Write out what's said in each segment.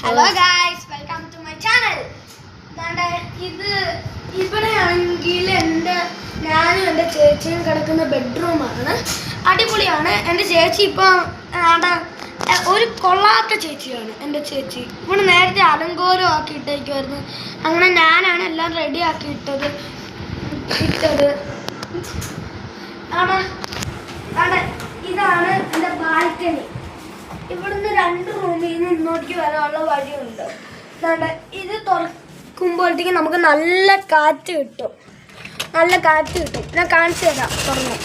Hello guys, welcome to my channel. ഇവിടെയാണെങ്കിൽ ഞാനും എൻ്റെ ചേച്ചിയും കിടക്കുന്ന ബെഡ്റൂമാണ്. അടിപൊളിയാണ്. എൻ്റെ ചേച്ചി ഇപ്പം ഒരു കൊള്ളാത്ത ചേച്ചിയാണ് എൻ്റെ ചേച്ചി. ഇവിടെ നേരത്തെ അലങ്കോലം ആക്കി ഇട്ടേക്കുമായിരുന്നു. അങ്ങനെ ഞാനാണ് എല്ലാം റെഡി ആക്കി ഇട്ടത്. ഇതാണ് എൻ്റെ ബാൽക്കണി. ഇവിടുന്ന് 2 റൂമിൽ നിന്ന് ഇങ്ങോട്ടേക്ക് വരാനുള്ള വഴിയുണ്ട്. ഇത് തുറക്കുമ്പോഴത്തേക്ക് നമുക്ക് നല്ല കാറ്റ് കിട്ടും. ഞാൻ കാണിച്ചു തരാം. തുറന്നു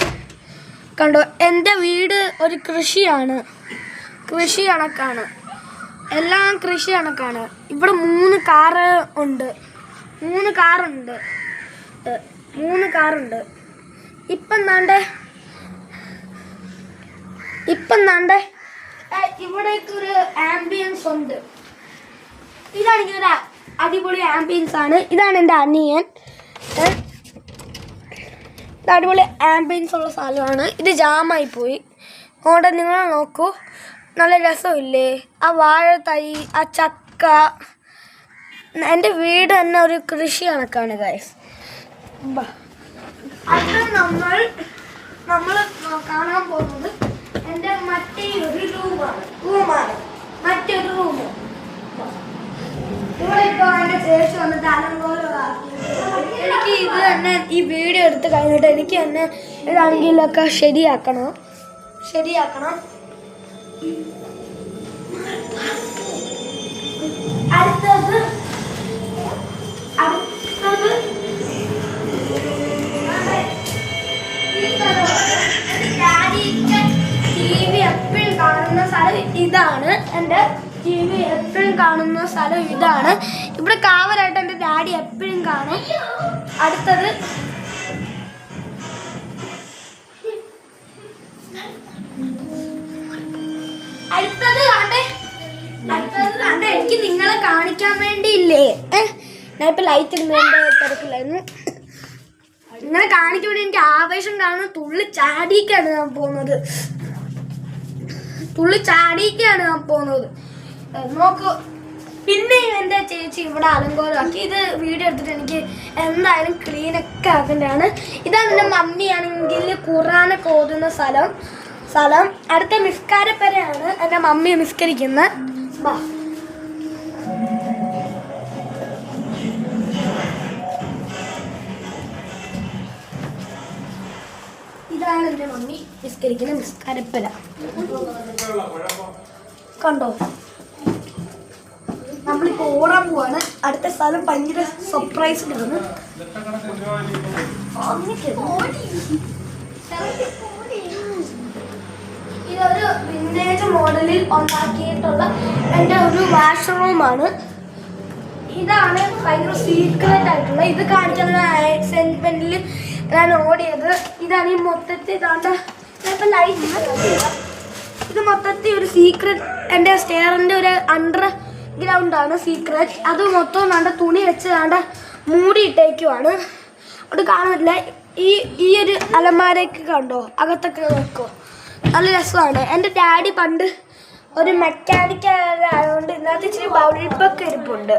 കണ്ടോ, എൻ്റെ വീട് ഒരു കൃഷി കണക്കാണ്. എല്ലാം കൃഷി കണക്കാണ്. ഇവിടെ 3 കാറുണ്ട്. ഇപ്പം ഇവിടേക്ക് ഒരു ആംബിയൻസ് ഉണ്ട്. ഇതാണെങ്കിൽ ഒരു അടിപൊളി ആംബിയൻസ് ആണ്. ഇതാണ് എൻ്റെ അനിയൻ. ഇത് അടിപൊളി ആംബിയൻസ് ഉള്ള സ്ഥലമാണ്. ഇത് ജാമായി പോയി. അതുകൊണ്ട് നിങ്ങൾ നോക്കൂ, നല്ല രസമില്ലേ? ആ വാഴത്തൈ, ആ ചക്ക. എൻ്റെ വീട് തന്നെ ഒരു കൃഷി കണക്കാണ് ഗൈസ്. അത് നമ്മൾ കാണാൻ പോകുന്നത് എൻ്റെ മറ്റൊരു റൂമാണ്. ഇവിടെ ഇപ്പോൾ എൻ്റെ ചേച്ചി വന്നിട്ട് അലങ്കോലമാക്കി. എനിക്ക് ഇത് തന്നെ ഈ വീഡിയോ എടുത്ത് കഴിഞ്ഞിട്ട് എനിക്ക് തന്നെ ഏതാണെങ്കിലൊക്കെ ശരിയാക്കണം. അടുത്തത് ഇതാണ് എൻ്റെ TV എപ്പോഴും കാണുന്ന സ്ഥലം. ഇതാണ് ഇവിടെ കാവലായിട്ട് എൻ്റെ ഡാഡി എപ്പോഴും കാണും. അടുത്തത് എനിക്ക് നിങ്ങളെ കാണിക്കാൻ വേണ്ടിയില്ലേ, ഞാനിപ്പോൾ ലൈറ്റ് ഇടുന്നതിൻ്റെ തിരക്കില്ലായിരുന്നു. നിങ്ങളെ കാണിക്കാൻ വേണ്ടി എനിക്ക് ആവേശം കാണുന്നത്. തുള്ളി ചാടിക്കാണ് ഞാൻ പോകുന്നത്. നോക്കൂ. പിന്നെ എൻ്റെ ചേച്ചി ഇവിടെ അലങ്കോലമാക്കി. ഇത് വീഡിയോ എടുത്തിട്ട് എനിക്ക് എന്തായാലും ക്ലീനൊക്കെ ആക്കേണ്ടതാണ്. ഇതാണ് എൻ്റെ മമ്മിയാണെങ്കിൽ ഖുറാനൊക്കെ ഓതുന്ന സ്ഥലം. അടുത്ത നിസ്കാരപ്പരയാണ് എൻ്റെ മമ്മി നിസ്കരിക്കുന്നത്. ഇതാണ് എൻ്റെ മമ്മി നിസ്കരിക്കുന്ന നിസ്കാരപ്പര. കണ്ടോ, നമ്മളിപ്പോൾ ഓടാൻ പോവാണ്. അടുത്ത സ്ഥലം ഭയങ്കര സർപ്രൈസ്ഡാണ്. ഇതൊരു വിന്റേജ് മോഡലിൽ ഉണ്ടാക്കിയിട്ടുള്ള എൻ്റെ ഒരു വാഷ്റൂമാണ്. ഇതാണ് ഭയങ്കര സീക്രട്ട് ആയിട്ടുള്ള. ഇത് കാണിക്കുന്ന സെൻറ്റിമെന്റിൽ ഞാൻ ഓടിയത്. ഇതാണ് ഈ മൊത്തത്തിൽ ഇത് മൊത്തത്തിൽ ഒരു സീക്രട്ട്. എൻ്റെ സ്റ്റെയറിൻ്റെ ഒരു അണ്ടർഗ്രൗണ്ടാണ് സീക്രട്ട്. അത് മൊത്തം തുണി വെച്ച് മൂടിയിട്ടേക്കുവാണ്. അത് കാണുന്നില്ല. ഈ ഒരു അലമാരയ്ക്ക് കണ്ടോ, അകത്തൊക്കെ വെക്കോ, നല്ല രസമാണ്. എൻ്റെ ഡാഡി പണ്ട് ഒരു മെക്കാനിക്കായതുകൊണ്ട് ഇതിനകത്ത് ഇച്ചിരി ബൾബൊക്കെ ഇരിപ്പുണ്ട്.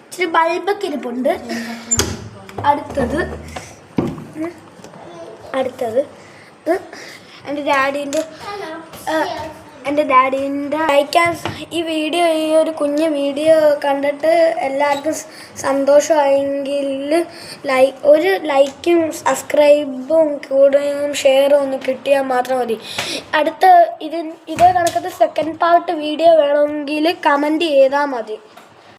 ഇച്ചിരി ബൾബൊക്കെ ഇരിപ്പുണ്ട്. അടുത്തത് എൻ്റെ ഡാഡീൻ്റെ ഈ ഒരു കുഞ്ഞ് വീഡിയോ കണ്ടിട്ട് എല്ലാവർക്കും സന്തോഷമായെങ്കിൽ ഒരു ലൈക്കും സബ്സ്ക്രൈബും കൂടുതലും ഷെയറും ഒന്ന് കിട്ടിയാൽ മാത്രം മതി. ഇതേ കണക്കത്തെ സെക്കൻഡ് പാർട്ട് വീഡിയോ വേണമെങ്കിൽ കമൻറ്റ് ചെയ്താൽ മതി.